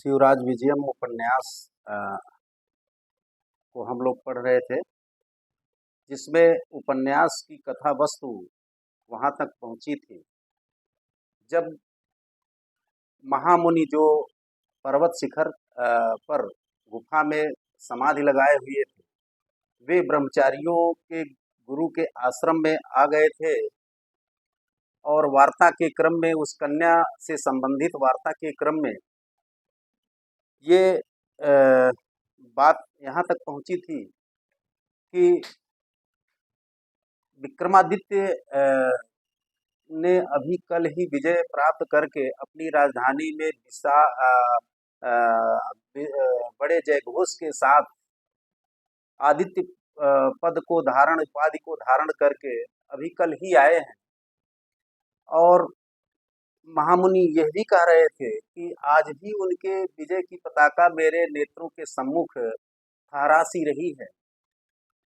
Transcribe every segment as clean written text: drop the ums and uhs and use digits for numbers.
शिवराज विजयम उपन्यास को हम लोग पढ़ रहे थे, जिसमें उपन्यास की कथा वस्तु वहाँ तक पहुँची थी जब महामुनि जो पर्वत शिखर पर गुफा में समाधि लगाए हुए थे, वे ब्रह्मचारियों के गुरु के आश्रम में आ गए थे और वार्ता के क्रम में, उस कन्या से संबंधित वार्ता के क्रम में ये बात यहाँ तक पहुँची थी कि विक्रमादित्य ने अभी कल ही विजय प्राप्त करके अपनी राजधानी में बड़े जयघोष के साथ आदित्य पद को धारण, उपाधि को धारण करके अभी कल ही आए हैं। और महामुनि यह भी कह रहे थे कि आज भी उनके विजय की पताका मेरे नेत्रों के सम्मुख फहरासी रही है।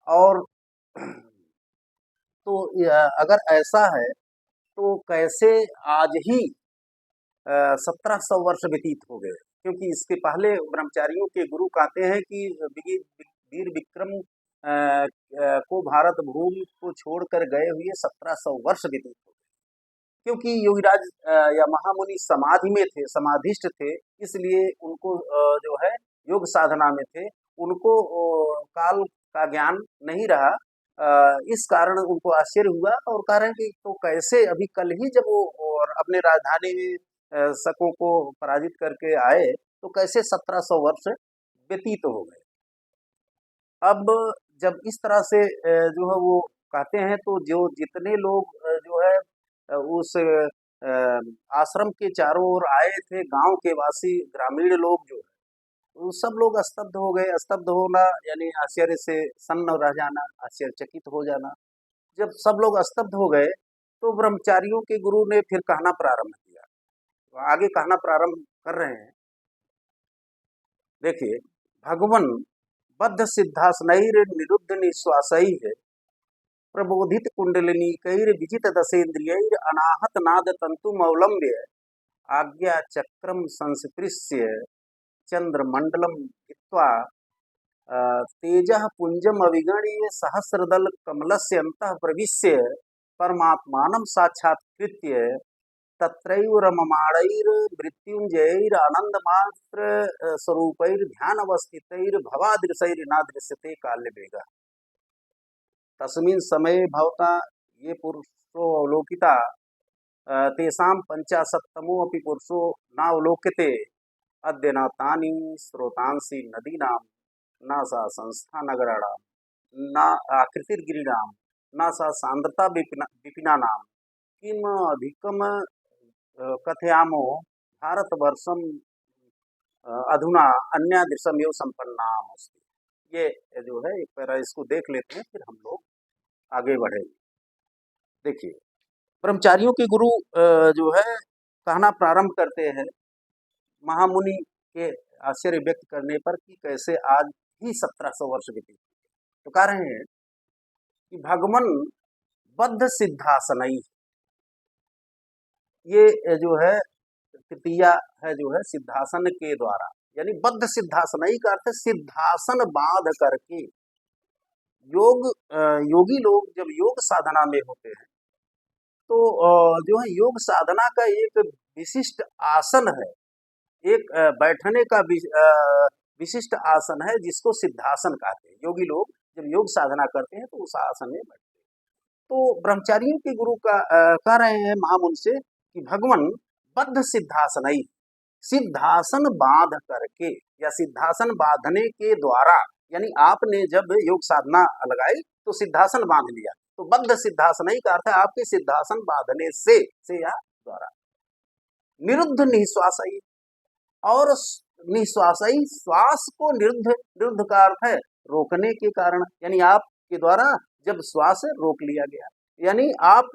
और तो अगर ऐसा है तो कैसे आज ही 1700 वर्ष व्यतीत हो गए, क्योंकि इसके पहले ब्रह्मचारियों के गुरु कहते हैं कि वीर विक्रम को भारत भूमि को छोड़कर गए हुए 1700 वर्ष व्यतीत हो गए, क्योंकि योगीराज या महामुनि समाधि में थे, समाधिष्ठ थे, इसलिए उनको जो है योग साधना में थे, उनको काल का ज्ञान नहीं रहा। इस कारण उनको आश्चर्य हुआ और कह रहे हैं कि तो कैसे अभी कल ही जब वो और अपने राजधानी में शकों को पराजित करके आए तो कैसे 1700 वर्ष व्यतीत हो गए। अब जब इस तरह से जो है वो कहते हैं तो जो जितने लोग जो है उस आश्रम के चारों ओर आए थे, गांव के वासी ग्रामीण लोग जो है वो सब लोग स्तब्ध हो गए। स्तब्ध होना यानी आश्चर्य से सन्न रह जाना, आश्चर्यचकित हो जाना। जब सब लोग स्तब्ध हो गए तो ब्रह्मचारियों के गुरु ने फिर कहना प्रारंभ किया। तो आगे कहना प्रारंभ कर रहे हैं, देखिए, भगवन बद्ध सिद्धासनैर निरुद्ध निश्वासैः प्रबोधित कुंडलिनी कैर विजित दशेन्द्रियैर अनाहत नाद तंतुमवलंब्य आज्ञा चक्रम संस्पृश्य चंद्रमंडलम हित्वा तेजः पुंजम अविगण्य सहस्रदल कमलस्य अंतः प्रविश्य परमात्मानं साक्षात्कृत्य तत्रैव रममाणैर मृत्युंजयैर आनंदमात्र स्वरूपैर ध्यानवस्थितैर भवादृशैर नादृश्यते काल्यवेगः। तस्मिन् समये भवता ये पुरुषो अवलोकिता तेषां पंचाशत्तमोऽपि पुरुषो नावलोक्यते अद्य न तानि स्रोतांसि नदीनां न सा संस्था नगराणां न आकृतिर्गिरीणां न सा सांद्रता विपिनानां किम अधिकम कथयामो भारतवर्षम अधुना अन्यादृशम एव संपन्नाम अस्ति। ये जो है एक पैरा इसको देख लेते हैं, फिर हम लोग आगे बढ़ेंगे। देखिए, ब्रह्मचारियों के गुरु जो है कहना प्रारंभ करते हैं महामुनि के आश्चर्य व्यक्त करने पर कि कैसे आज ही 1700 वर्ष व्यतीत। तो कह रहे हैं कि भगवन बद्ध सिद्धासनई, ये जो है तृतीया है जो है सिद्धासन के द्वारा, यानी बद्ध सिद्धासनई का अर्थ सिद्धासन बांध करके। योगी लोग जब योग साधना में होते हैं तो जो है योग साधना का एक विशिष्ट आसन है, एक बैठने का विशिष्ट आसन है जिसको सिद्धासन कहते हैं। योगी लोग जब योग साधना करते हैं तो उस आसन में बैठते हैं। तो ब्रह्मचारियों के गुरु का कह रहे हैं महामुनि से कि भगवान बद्ध सिद्धासनई, सिद्धासन बांध करके या सिद्धासन बांधने के द्वारा, यानी आपने जब योग साधना लगाई तो सिद्धासन बांध लिया, तो बद्ध सिद्धासनई का अर्थ है आपके सिद्धासन बांधने से या द्वारा। निरुद्ध निश्वासई, और निश्वासई श्वास को निरुद्ध का अर्थ है रोकने के कारण, यानी आपके द्वारा जब श्वास रोक लिया गया, यानी आप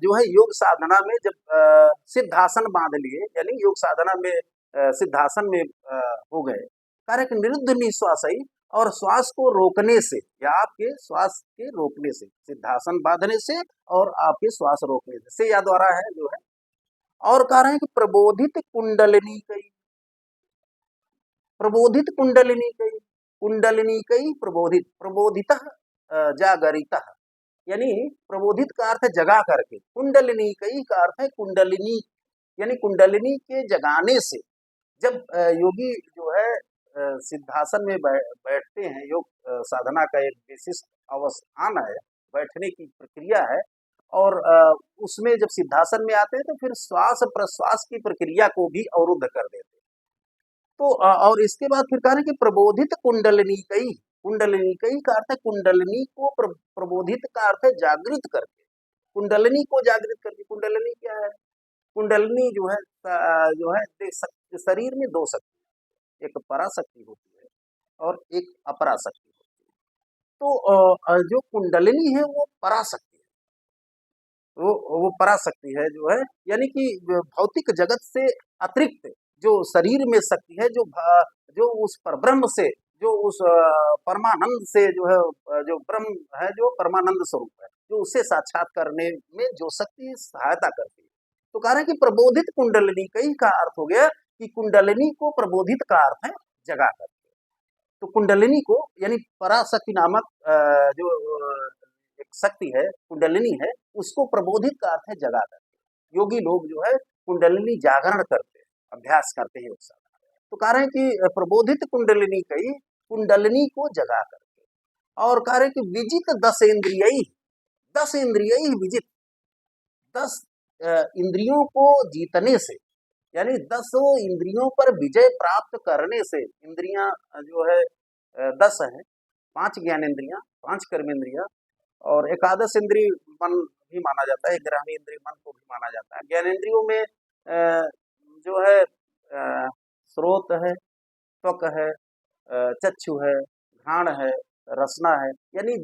जो है योग साधना में जब सिद्धासन बांध लिए, यानी योग साधना में सिद्धासन में हो गए, कार्य निरुद्ध निश्वासई, और श्वास को रोकने से या आपके श्वास के रोकने से, सिद्धासन बांधने से और आपके श्वास रोकने से या द्वारा है जो है। और कह रहे हैं कि प्रबोधित कुंडलिनी कई, प्रबोधित कुंडलिनीकई, कुंडलिनीकई प्रबोधित, प्रबोधितः जागरितः, यानी प्रबोधित का अर्थ है जगा करके, कुंडलिनीकई का अर्थ है कुंडलिनी, यानी कुंडलिनी के जगाने से। जब योगी जो है सिद्धासन में बैठते हैं, योग साधना का एक विशिष्ट अवस्थान है, बैठने की प्रक्रिया है, और उसमें जब सिद्धासन में आते हैं तो फिर श्वास प्रश्वास की प्रक्रिया को भी अवरुद्ध कर देते हैं। तो और इसके बाद फिर कह रहे हैं कि प्रबोधित कुंडलिनीकई, कुंडलिनीकई का अर्थ है कुंडलिनी को प्रबोधित का अर्थ है जागृत करके, कुंडलिनी को जागृत करके। कुंडलिनी क्या है? कुंडलिनी जो है शरीर में दो शक्ति, एक पराशक्ति होती है और एक अपराशक्ति होती है। तो जो कुंडलिनी है वो पराशक्ति है, वो पराशक्ति है जो है, यानी कि भौतिक जगत से अतिरिक्त जो शरीर में शक्ति है, जो उस परब्रह्म से, जो उस परमानंद से जो है, जो ब्रह्म है, जो परमानंद स्वरूप है, जो उसे साक्षात करने में जो शक्ति सहायता करती है। तो कह रहे हैं कि प्रबोधित कुंडलिनी कई का अर्थ हो गया कि कुंडलिनी को प्रबोधित का अर्थ है जगा करके। तो कुंडलिनी को यानी पराशक्ति नामक जो एक शक्ति है, कुंडलिनी है, उसको प्रबोधित का अर्थ है जगा करके। योगी लोग जो है कुंडलिनी जागरण करते हैं, अभ्यास करते हैं योग साधना। तो कह रहे हैं कि प्रबोधित कुंडलिनी कई, कुंडलिनी को जगा करके। और कह रहे हैं कि विजित 10 इंद्रियई, 10 इंद्रियई विजित, 10 इंद्रियों को जीतने से, यानी 10 इंद्रियों पर विजय प्राप्त करने से। इंद्रियां जो है 10 है, 5 ज्ञानेंद्रियां, 5 कर्मेंद्रियां और एकादश इंद्रिय मन भी माना जाता है, 11वीं इंद्रिय मन को भी माना जाता है। ज्ञानेंद्रियों में जो है स्रोत है, त्वक है, चक्षु है, घ्राण है, रसना है, यानी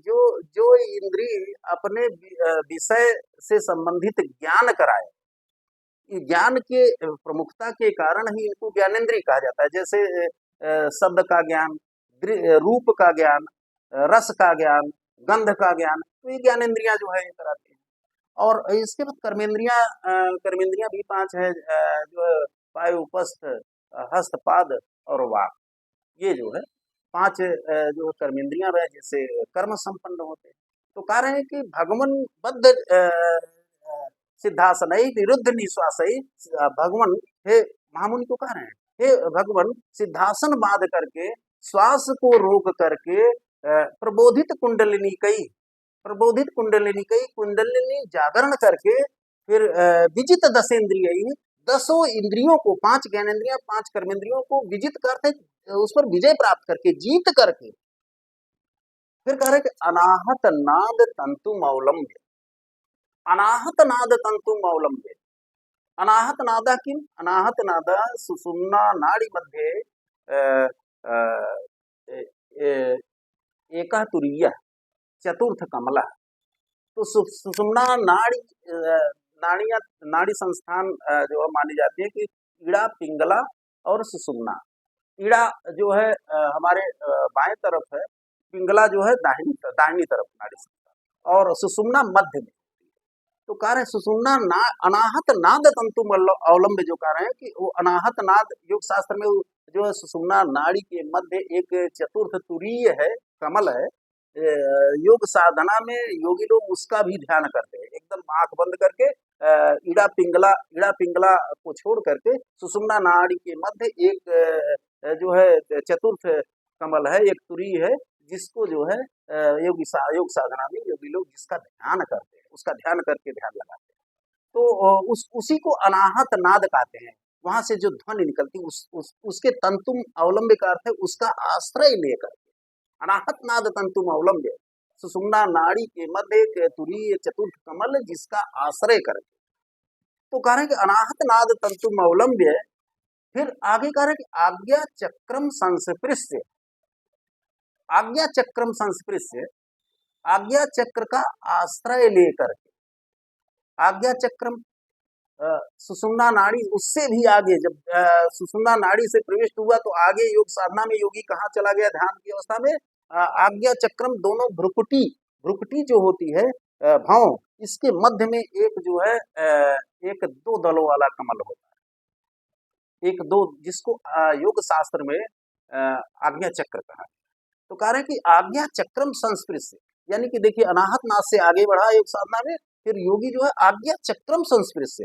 जो जो इंद्रिय अपने विषय से संबंधित ज्ञान कराए, ज्ञान के प्रमुखता के कारण ही इनको ज्ञानेंद्रिय कहा जाता है। जैसे शब्द का ज्ञान, रूप का ज्ञान, रस का ज्ञान, गंध का ज्ञान, तो ये ज्ञानेंद्रियां जो है ये कराती हैं। और इसके बाद कर्मेंद्रियां भी 5 है, जो है पायु, उपस्थ, हस्त, पाद और वाक, ये जो है 5 जो कर्मेंद्रियां है, जैसे कर्म संपन्न होते हैं। तो कह रहे हैं कि भगवन बद्ध सिद्धासन विरुद्ध निश्वास, भगवान हे महामुनि को कह रहे हैं, हे भगवान सिद्धासन बांध करके, श्वास को रोक करके प्रबोधित कुंडलिनी कई, प्रबोधित कुंडलिनी कई, कुंडलिनी जागरण करके फिर विजित 10 इंद्रिय, 10 इंद्रियों को, 5 ज्ञानेंद्रियां, 5 कर्मेंद्रियों को विजित करते, उस पर विजय प्राप्त करके, जीत करके फिर कह रहे कि अनाहत नाद तंतु अवलंब्य, अनाहत नाद तंतु अवलंब्य। अनाहत नादा किम? अनाहत नादा सुषुम्ना नाड़ी मध्ये एक तुरीय चतुर्थ कमला। तो सुषुम्ना नाड़ी संस्थान जो मानी जाती है कि ईड़ा, पिंगला और सुषुम्ना। ईड़ा जो है हमारे बाएं तरफ है, पिंगला जो है दाहिनी तरफ नाड़ी संस्थान, और सुषुम्ना मध्य में। तो कह रहे हैं सुषुम्ना अनाहत नाद तंतु अवलंब, जो कह रहे हैं कि वो अनाहत नाद योग शास्त्र में जो है सुषुम्ना नाड़ी के मध्य एक चतुर्थ तुरीय है, कमल है। योग साधना में योगी लोग उसका भी ध्यान करते हैं, एकदम आंख बंद करके ईड़ा पिंगला को छोड़ करके सुषुम्ना नाड़ी के मध्य एक जो है चतुर्थ कमल है, एक तुरीय है, जिसको जो है योग साधना में योगी लोग जिसका ध्यान करते हैं, उसका ध्यान करके ध्यान लगाते हैं। तो उसी को अनाहत नाद कहते हैं। वहां से जो ध्वनि निकलती उसके तंतुम अवलंब्य का अर्थ है उसका आश्रय लेकर, अनाहत नाद तंतुम अवलंब्य, सुषुम्ना नाड़ी के मध्य एक तुरीय चतुर्थ कमल जिसका आश्रय करके। तो कह रहे हैं कि अनाहत नाद तंतुम अवलंब्य। फिर आगे कह रहे हैं कि आज्ञा चक्रम संस्पृश्य, आज्ञा चक्रम संस्पृश्य, आज्ञा चक्र का आश्रय लेकर के, आज्ञा चक्रम सुषुम्ना नाड़ी उससे भी आगे, जब सुषुम्ना नाड़ी से प्रविष्ट हुआ तो आगे योग साधना में योगी कहाँ चला गया? ध्यान की अवस्था में आज्ञा चक्रम, दोनों भ्रुकुटी जो होती है भाव, इसके मध्य में एक जो है एक 2 दलों वाला कमल होता है। एक दो जिसको योग शास्त्र में आज्ञा चक्र कहा है। तो कह रहे हैं कि आज्ञा चक्रम संस्पृश्य, यानी कि देखिए अनाहत नाद से आगे बढ़ा योग साधना में, फिर योगी जो है आज्ञा चक्रम संस्पृश्य,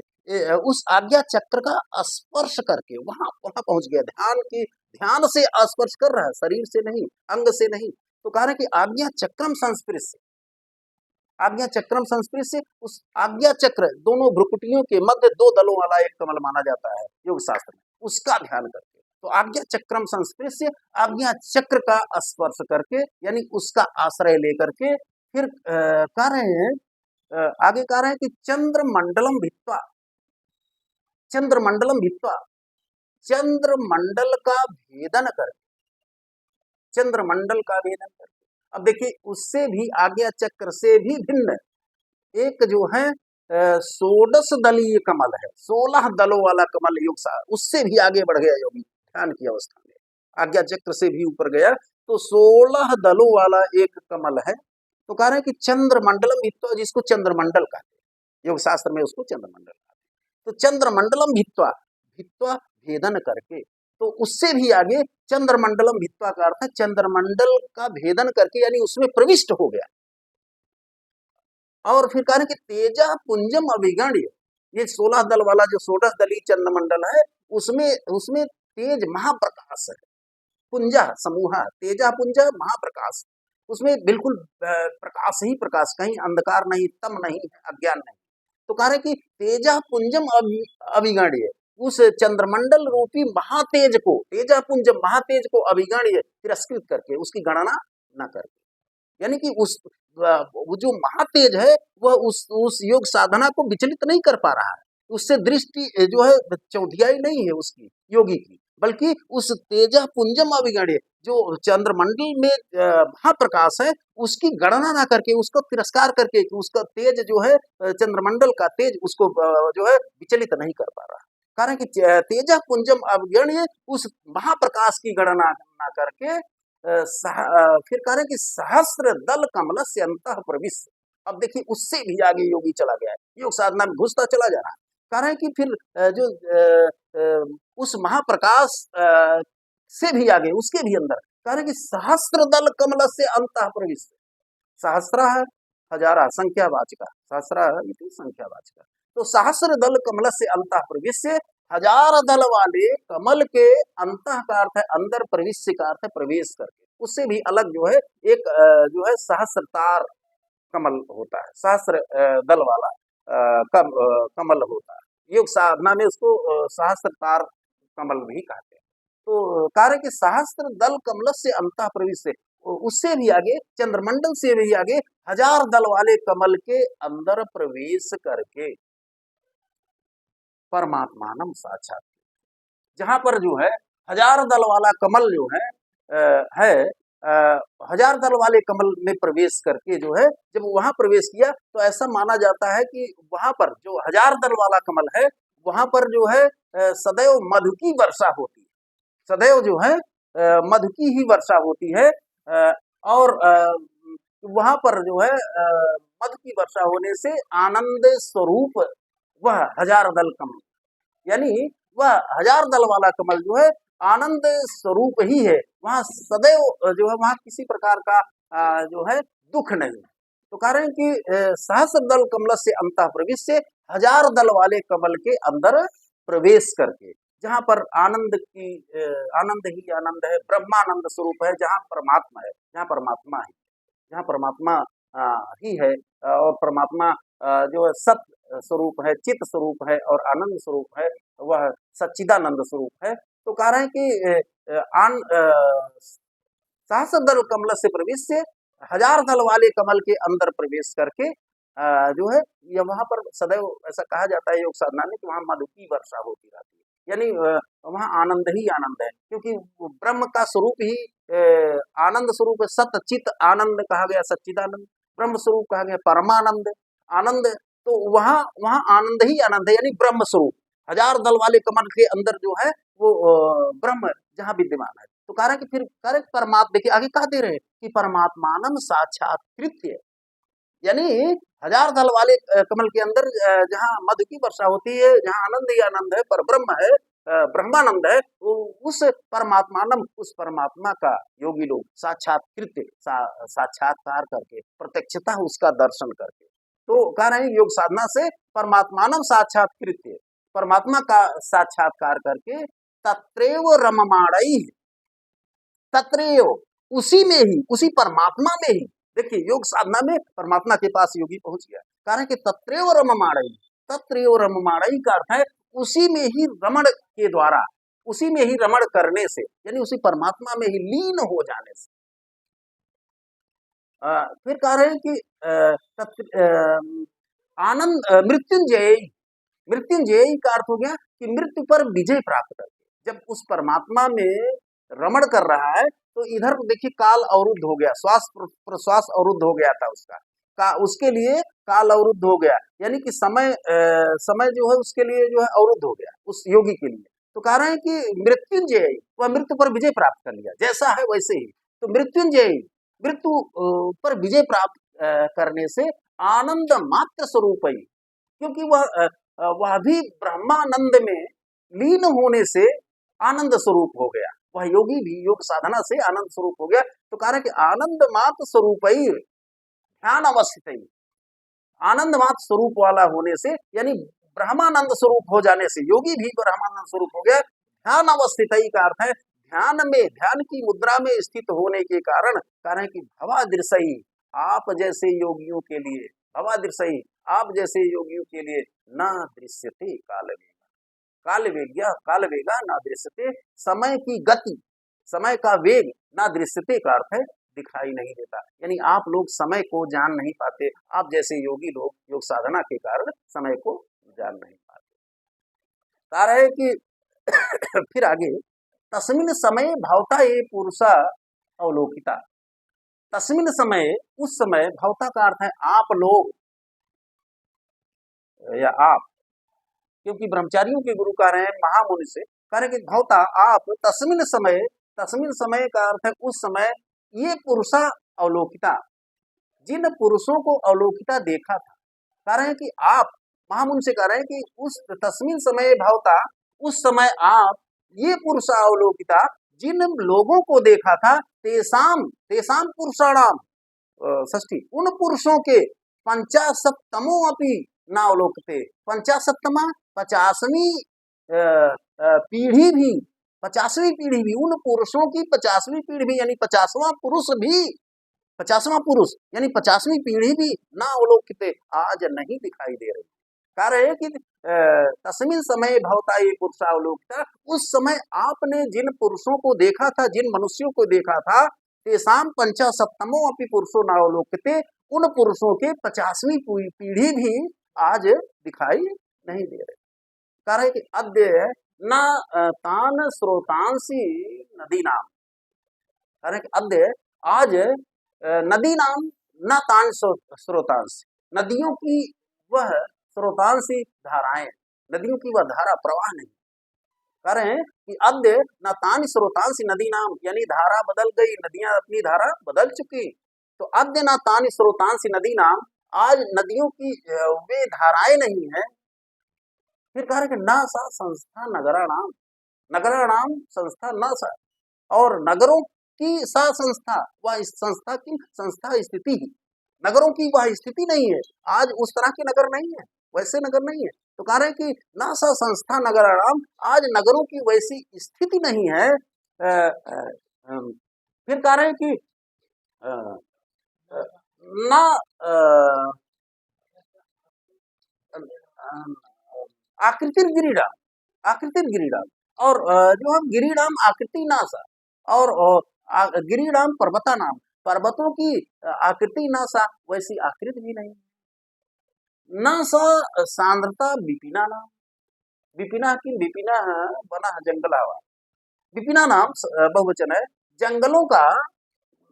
उस आज्ञा चक्र का स्पर्श करके वहां वहां पहुंच गया। ध्यान से स्पर्श कर रहा है, शरीर से नहीं, अंग से नहीं। तो कह रहे हैं कि आज्ञा चक्रम संस्पृश्य, आज्ञा चक्रम संस्पृश्य, उस आज्ञा चक्र दोनों भ्रुकुटियों के मध्य दो दलों वाला एक कमल माना जाता है योग शास्त्र में, उसका ध्यान करके। तो आज्ञा चक्रम संस्पृश्य, आज्ञा चक्र का स्पर्श करके, यानी उसका आश्रय लेकर के फिर कह रहे हैं, आगे कह रहे हैं कि चंद्रमंडलम भित्वा, चंद्रमंडलम भित्वा, चंद्रमंडल का भेदन करके, चंद्रमंडल का भेदन करके। अब देखिए उससे भी आज्ञा चक्र से भी भिन्न एक जो है 16 दलीय कमल है, 16 दलों वाला कमल योग, उससे भी आगे बढ़ गया योगी ध्यान की अवस्था में, आज्ञा चक्र से भी ऊपर गया। तो 16 दलों वाला एक कमल है। तो कह रहे हैं कि चंद्रमंडलम भित्वा, जिसको चंद्रमंडल कहते हैं योग शास्त्र में, उसको चंद्रमंडल कहते हैं। तो चंद्रमंडलम भित्वा, भित्वा भेदन करके, तो उससे भी आगे चंद्रमंडलम भित्वा का अर्थ है चंद्रमंडल का भेदन करके, यानी उसमें प्रविष्ट हो गया। और फिर कह रहे हैं कि तेजा पुंजम अभिगण्य, ये 16 दल वाला जो 16 दलीय चंद्रमंडल है, उसमें उसमें तेज महाप्रकाश है, पुंजा समूह, तेजा पुंज महाप्रकाश, उसमें बिल्कुल प्रकाश ही प्रकाश, कहीं अंधकार नहीं, तम नहीं है, अज्ञान नहीं। तो कह रहे कि तेजा पुंजम अभिगण्य, उस चंद्रमंडल रूपी महातेज को, तेजा पुंज महातेज को अभिगण्य, तिरस्कृत करके, उसकी गणना न करके, यानी कि उस वो जो महातेज है वह उस योग साधना को विचलित नहीं कर पा रहा है, उससे दृष्टि जो है चौधियाई नहीं है उसकी योगी की, बल्कि उस तेजा पुंजम अभिगण्य जो चंद्रमंडल में महाप्रकाश है, उसकी गणना ना करके, उसको तिरस्कार करके, उसका तेज जो है चंद्रमंडल का तेज उसको जो है विचलित नहीं कर पा रहा। कारण कि तेजा पुंजम अभिगण्य, उस महाप्रकाश की गणना ना करके फिर कह रहे हैं कि सहस्त्र दल कमल से अंतः प्रविष्ट। अब देखिए उससे भी आगे योगी चला गया है, योग साधना में घुसता चला जा रहा है। कह रहे हैं कि फिर उस महाप्रकाश से भी आगे, उसके भी अंदर कह रहे हैं कि सहस्त्र दल कमल से अंतः प्रविष्ट। सहस्रा है हजारा, संख्यावाचक, सहस्रा इति संख्यावाचक। तो सहस्र दल कमल से अंतः प्रविष्ट, हजार दल वाले कमल के अंतः का अर्थ है अंदर, प्रवेश का अर्थ है प्रवेश करके। उससे भी अलग जो है एक जो है सहस्रतार कमल होता है, सहस्र दल वाला कमल होता है। योग साधना में उसको सहस्रतार कमल भी कहते हैं। तो कार्य के सहस्त्र दल कमल से अंतः प्रवेश से, उससे भी आगे, चंद्रमंडल से भी आगे, हजार दल वाले कमल के अंदर प्रवेश करके परमात्मानम साक्षात, जहां पर जो है हजार दल वाला कमल जो है हजार दल वाले कमल में प्रवेश करके जो है, जब वहां प्रवेश किया तो ऐसा माना जाता है कि वहां पर जो हजार दल वाला कमल है, वहां पर जो है सदैव मधु की वर्षा होती है, सदैव जो है मधु की ही वर्षा होती है। और वहां पर जो है मधु की वर्षा होने से आनंद स्वरूप वह हजार दल कमल, यानी वह हजार दल वाला कमल जो है आनंद स्वरूप ही है, वहां सदैव जो है वहां किसी प्रकार का जो है दुख नहीं। तो कह रहे हैं कि सहस्र दल कमल से अंतः प्रवेश से, हजार दल वाले कमल के अंदर प्रवेश करके, जहां पर आनंद की आनंद ही आनंद है, ब्रह्मानंद स्वरूप है, जहां परमात्मा है, जहां परमात्मा है, जहां परमात्मा ही है, और परमात्मा जो है सत्य स्वरूप है, चित्त स्वरूप है और आनंद स्वरूप है, वह सच्चिदानंद स्वरूप है। तो कह रहे हैं कि सहस्र दल कमल से प्रवेश से, हजार दल वाले कमल के अंदर प्रवेश करके जो है ये वहां पर सदैव ऐसा कहा जाता है योग साधना में कि वहां मधु की वर्षा होती रहती है, यानी वहां आनंद ही आनंद है, क्योंकि ब्रह्म का स्वरूप ही आनंद स्वरूप है, सत चित आनंद कहा गया, सच्चिदानंद ब्रह्म स्वरूप कहा गया, परमानंद आनंद। तो वहां वहां आनंद ही आनंद है, यानी ब्रह्म स्वरूप हजार दल वाले कमल के अंदर जो है वो ब्रह्म जहां विद्यमान है। तो कह रहे हैं कि फिर कह रहे परमात्मा, देखिए आगे कह दे रहे हैं कि परमात्मानम साक्षात्कृत्य, यानी हजार दल वाले कमल के अंदर जहां मधु की वर्षा होती है, जहां आनंद ही आनंद है, पर ब्रह्म है, ब्रह्मानंद है, उस परमात्मानम, उस परमात्मा का योगी लोग साक्षात्कार करके, प्रत्यक्षता उसका दर्शन करके, तो कह रहे हैं योग साधना से परमात्मानम साक्षात्कृत्य, परमात्मा का साक्षात्कार करके, तत्रैव रममाणैः, तत्रैव उसी में ही, उसी परमात्मा में ही, देखिए योग साधना में परमात्मा के पास योगी पहुंच गया, कारण कि तत्रैव रममाणैः, तत्रैव रममाणैः का अर्थ है उसी में ही रमण के द्वारा, उसी में ही रमण करने से, यानी उसी परमात्मा में ही लीन हो जाने से। फिर कह रहे हैं कि आनंद मृत्युंजय, मृत्युंजय का अर्थ हो गया कि मृत्यु पर विजय प्राप्त करके, जब उस परमात्मा में रमण कर रहा है तो इधर देखिए काल अवरुद्ध हो गया, श्वास प्रश्वास अवरुद्ध हो गया था उसका, उसके लिए काल अवरुद्ध हो गया, यानी कि समय जो है उसके लिए जो है अवरुद्ध हो गया उस योगी के लिए। तो कह रहे हैं कि मृत्युंजय, वह मृत्यु पर विजय प्राप्त कर लिया, जैसा है वैसे ही। तो मृत्युंजय, मृत्यु पर विजय प्राप्त करने से आनंद मात्र स्वरूप ही, क्योंकि वह भी ब्रह्मानंद में लीन होने से आनंद स्वरूप हो गया, वह योगी भी योग साधना से आनंद स्वरूप हो गया। तो कह रहे कि आनंद मात्र स्वरूप ही ध्यान अवस्थित, आनंद मात्र स्वरूप वाला होने से, यानी ब्रह्मानंद स्वरूप हो जाने से योगी भी ब्रह्मानंद स्वरूप हो गया। ध्यान अवस्थित का अर्थ है ध्यान में, ध्यान की मुद्रा में स्थित होने के कारण, कारण की भवादृशई, आप जैसे योगियों के लिए, भवादृशई आप जैसे योगियों के लिए, न दृश्यते काल वेगा न दृश्यते, समय की गति, समय का वेग, ना दृश्यते का अर्थ है दिखाई नहीं देता, यानी आप लोग समय को जान नहीं पाते, आप जैसे योगी लोग योग साधना के कारण समय को जान नहीं पाते। कह रहे हैं कि फिर आगे, तस्मिन समय भवता ये पुरुषा अवलोकिता, तस्मिन समय, उस समय, भवता का अर्थ है आप लोग या आप, क्योंकि ब्रह्मचारियों के गुरु कह रहे हैं महामुनि से, कह रहे हैं कि भवता आप, तस्मिन समय, तस्मिन समय का अर्थ है उस समय, ये पुरुषा अवलोकिता, जिन पुरुषों को अवलोकिता देखा था, कह रहे हैं कि आप, महामुनि से कह रहे हैं कि उस तस्मिन समय भवता, उस समय आप, ये पुरुषा अवलोकिता, जिन लोगों को देखा था, तेसाम, तेसाम पुरुषाणाम षष्ठी, उन पुरुषों के 50तमो अपि नावलोकते, 50तमा 50वीं पीढ़ी भी, 50वीं पीढ़ी भी, उन पुरुषों की 50वीं पीढ़ी भी, यानी 50वां पुरुष भी, 50वां पुरुष यानी 50वीं पीढ़ी भी ना अवलोकिते, आज नहीं दिखाई दे रही। कह रहे हैं कि तस्मिन समय भवता ये पुरुषावलोकिता, उस समय आपने जिन पुरुषों को देखा था, जिन मनुष्यों को देखा था, तेसाम 50तमो अपि पुरुषो नावलोकिते, उन पुरुषों के 50वीं पीढ़ी भी आज दिखाई नहीं दे रहे। कह रहे कि अद्य न तान स्रोतांसी नदी नाम, कह रहे कि अद्य आज नदी नाम न तान स्रोतांश, नदियों की वह स्रोतांशी धाराएं, नदियों की वह धारा प्रवाह नहीं। कह रहे हैं कि अद्य न तान स्रोतांशी नदी नाम, यानी धारा बदल गई, नदियां अपनी धारा बदल चुकी, तो अद्य न तान स्रोतांशी नदी नाम, आज नदियों की वे धाराएं नहीं है। फिर कह रहे कि न सा संस्था नगराणाम, नगराणाम संस्था न सा, और नगरों की सा संस्था, वह संस्था की संस्था स्थिति ही, नगरों की वह स्थिति नहीं है, आज उस तरह के नगर नहीं है, वैसे नगर नहीं है। तो कह रहे कि ना सा संस्था नगराणाम, आज नगरों की वैसी स्थिति नहीं है। फिर कह रहे हैं कि ना आकृति गिरिडाम, आकृति गिरिडाम, और जो हम गिरिडाम आकृति ना सा, और गिरिडाम पर्वता नाम, पर्वतों की आकृति ना सा, वैसी आकृति भी नहीं। न सा सांद्रता विपिना नाम, विपिना की विपिना बना जंगलावा, विपिना नाम बहुवचन है, जंगलों का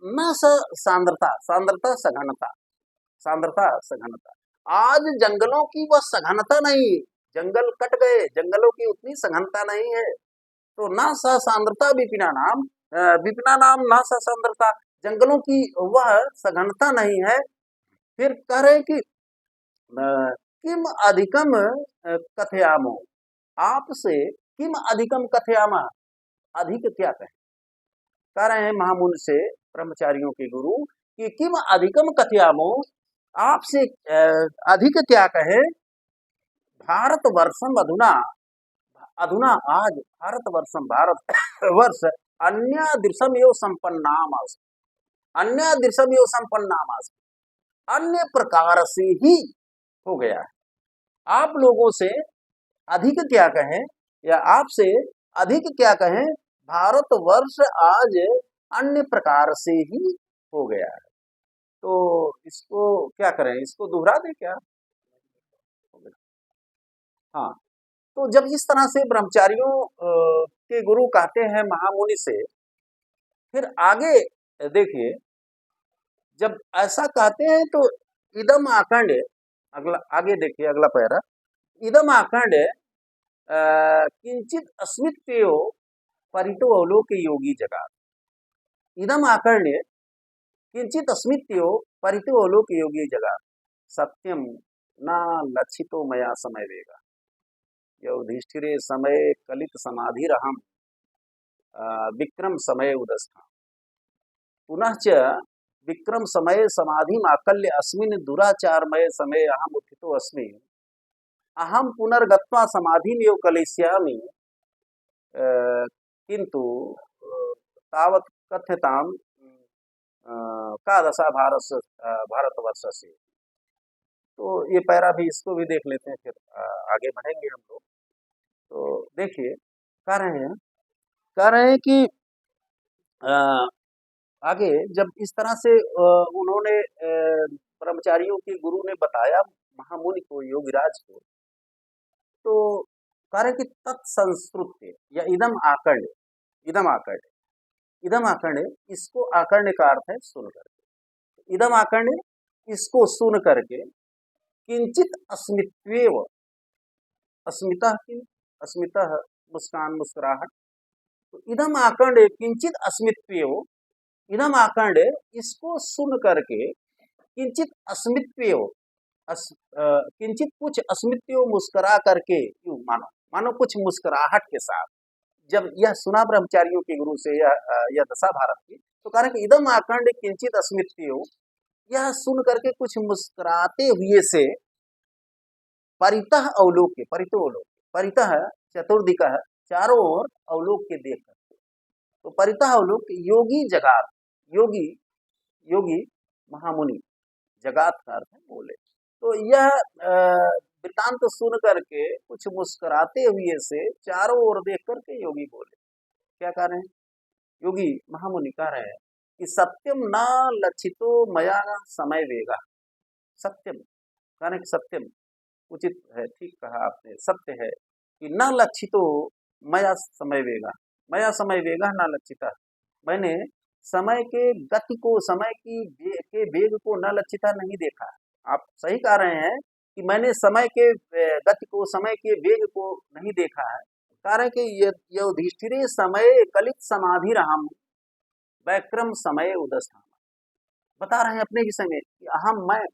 न सा सांद्रता, सांद्रता सघनता, सांद्रता सघनता, आज जंगलों की वह सघनता नहीं, जंगल कट गए, जंगलों की उतनी सघनता नहीं है। तो ना सा सांद्रता विपिना नाम, विपिना नाम ना सा सांद्रता, जंगलों की वह सघनता नहीं है। फिर कह रहे कि किम अधिकम कथयामो, आपसे किम अधिकम कथयामः, अधिक क्या कहें। कह रहे हैं महामुनि से ब्रह्मचारियों के गुरु कि किम अधिकम कथयामो, आपसे अधिक क्या कहे। भारत वर्षम अधुना, अधुना आज भारत वर्षम, भारत वर्ष अन्य दृशम एव संपन्नामास, अन्य दृशम एव संपन्नामास, अन्य प्रकार से ही हो गया है। आप लोगों से अधिक क्या कहें, या आपसे अधिक क्या कहें, भारत वर्ष आज अन्य प्रकार से ही हो गया है। तो इसको क्या करें, इसको दोहरा दें क्या। हाँ, तो जब इस तरह से ब्रह्मचारियों के गुरु कहते हैं महामुनि से, फिर आगे देखिए, जब ऐसा कहते हैं तो इदम आखंड, अगला आगे देखिए अगला पैरा, इदम आखंड किंचित अस्मित्व परितो अवलोक योगी जगत, इदम आखंड किंचित अस्मित्व परितो अवलोक योगी जगत, सत्यम न लक्षितो मया समय वेगा, युधिष्ठिरे समय कलित समाधि रहम विक्रम समय उदस्था, पुनश्च विक्रम समय समाधि आकल्य अस्मिन् दुराचारमय समय अहम उत्थितो अस्मि, अहम पुनर्गत्वा समाधिमेव कलिष्यामि, किंतु तावत कथ्यताम का दशा भारतवर्ष से। तो ये पैरा भी, इसको भी देख लेते हैं, फिर आगे बढ़ेंगे हम लोग। तो देखिए, कह रहे हैं कि आगे जब इस तरह से उन्होंने ब्रह्मचारियों के गुरु ने बताया महामुनि को, योगिराज को, तो कह रहे कि तत्संस्कृत्य या इदम आकर्ण, इदम आकर्ण, इदम आकर्ण, इसको आकर्ण का अर्थ है सुन करके, इदम आकर्ण, इसको सुन करके, किंचित अस्मित्वेव, अस्मिता की, अस्मिता मुस्कान मुस्कुराहट, तो इदम आकर्ण किंचित अस्मित्वेव, इदम आकर्ण, इसको सुन करके, किंचित अस्मित्वेव, किंचित कुछ अस्मित्व मुस्कुरा करके, यूं मानो मानो कुछ मुस्कुराहट के साथ, जब यह सुना ब्रह्मचारियों के गुरु से यह दशा भारत की, तो कह रहे कि इदम आकंड किंचित अस्मित्व, यह सुन करके कुछ मुस्कुराते हुए से, परितः अवलोक, परितो अवलोक, परितः चतुर्दिक, चारों ओर अवलोक के देख करके, तो परितः अवलोक योगी जगात, योगी, योगी महामुनि, जगात का अर्थ है बोले। तो यह वृतांत सुन करके कुछ मुस्कुराते हुए से चारों ओर देख करके योगी बोले, क्या कह रहे हैं, योगी महामुनि कह रहे हैं कि सत्यम न लक्षितो मया समय वेगा, सत्यम, कह रहे कि सत्यम उचित है, ठीक कहा आपने, सत्य है कि न लक्षितो मया समय वेगा, मया समय वेगा न लक्षिता, मैंने समय के गति को, समय के वेग को न लक्षिता नहीं देखा। आप सही कह रहे हैं कि मैंने समय के गति को, समय के वेग को नहीं देखा है। कह रहे कि युधिष्ठिरे समय कलित समाधि रहम वैक्रम समय उदस्थान, बता रहे हैं अपने विषय में कि अहम, मैं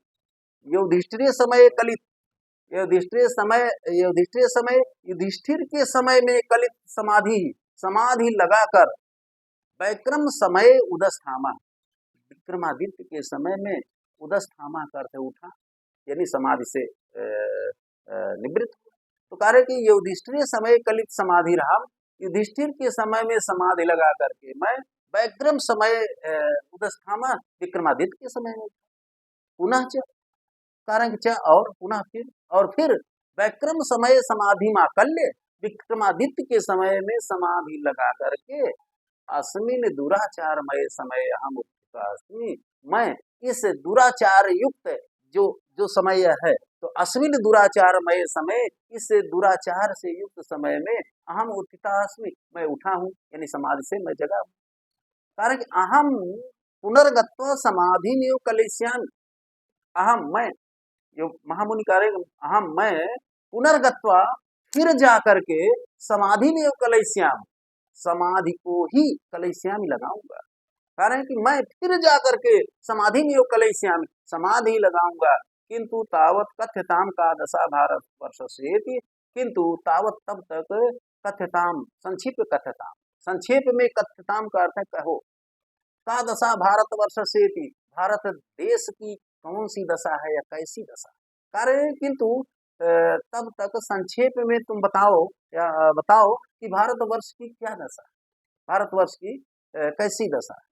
युधिष्ठिरे समय कलित, युधिष्ठिर समय, युधिष्ठिर समय, युधिष्ठिर के समय में कलित समाधि, समाधि लगाकर वैक्रम समय उदस्थामा, विक्रमादित्य के समय में उदस्थामा करते उठा, यानी समाधि से निवृत्त। तो कह रहे कि युधिष्ठिर समय कलित समाधि रहा, युधिष्ठिर के समय में समाधि लगा करके मैं वैक्रम समय उदस्थामा, विक्रमादित्य के समय में पुनः कारण च, और पुनः फिर, और फिर वैक्रम समय समाधि माकल्य, विक्रमादित्य के समय में समाधि लगा करके, अस्मिन दुराचारमय समय हम उत्थितास्मि, मैं इस दुराचार युक्त जो समय है, तो अस्मिन दुराचारमय समय, इस दुराचार से युक्त समय में अहम उत्थितास्मि, मैं उठा हूँ, यानी समाधि से मैं जगा हूँ। कारण कि अहम पुनर्गत्वा समाधि में कलिष्यामि, अहम मैं, जो महामुनि कह रहे, अहम मैं पुनर्गत्वा, फिर जा करके समाधि में कलिष्यामि, समाधि को ही कलिष्यामि लगाऊंगा। कह रहे हैं कि मैं फिर जा करके समाधि में कलिष्यामि, समाधि लगाऊंगा, किंतु तावत कथ्यताम का दशा भारत वर्ष से, किंतु तावत तब तक कथ्यताम, संक्षिप्त कथ्यताम, संक्षेप में कथ्यताम का अर्थ है कहो। का दशा भारतवर्ष से थी, भारत देश की कौन सी दशा है या कैसी दशा, कार्य किंतु तब तक संक्षेप में तुम बताओ या बताओ कि भारतवर्ष की क्या दशा, भारतवर्ष की कैसी दशा है।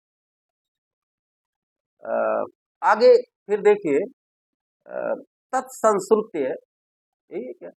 आगे फिर देखिए तत्संश्रुत्य, यही है क्या,